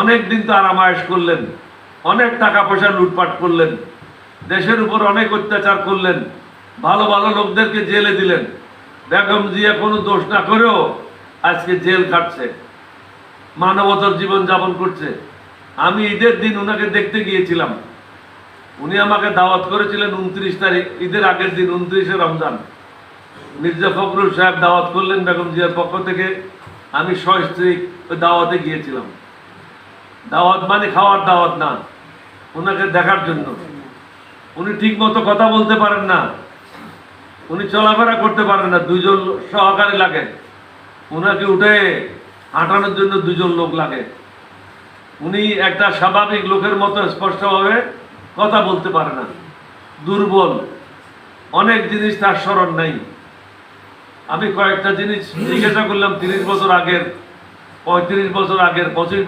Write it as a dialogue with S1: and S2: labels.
S1: অনেক দিন তো আরামায়েশ করলেন, অনেক টাকা পয়সা লুটপাট করলেন, দেশের উপর অনেক অত্যাচার করলেন, ভালো ভালো লোকদেরকে জেলে দিলেন। বেগম জিয়া কোনো দোষ না করেও আজকে জেল কাটছে, মানবতার জীবন যাপন করছে। আমি ঈদের দিন ওনাকে দেখতে গিয়েছিলাম। উনি আমাকে দাওয়াত করেছিলেন 29 তারিখ, ঈদের আগের দিন 29শে রমজান। মির্জা ফখরুল সাহেব দাওয়াত করলেন বেগম জিয়ার পক্ষ থেকে। আমি সস্ত্রীক ওই দাওয়াতে গিয়েছিলাম। দাওয়াত মানে খাওয়ার দাওয়াত না, ওনাকে দেখার জন্য। উনি ঠিক মতো কথা বলতে পারেন না, উনি চলাফেরা করতে পারেন না, দুইজন সহকারী লাগে। উনাকে উঠে হাঁটানোর জন্য দুজন লোক লাগে। উনি একটা স্বাভাবিক লোকের মতো স্পষ্টভাবে কথা বলতে পারে না, দুর্বল, অনেক জিনিস তার স্মরণ নাই। আমি কয়েকটা জিনিস জিজ্ঞাসা করলাম 30 বছর আগের, 35 বছর আগের, 25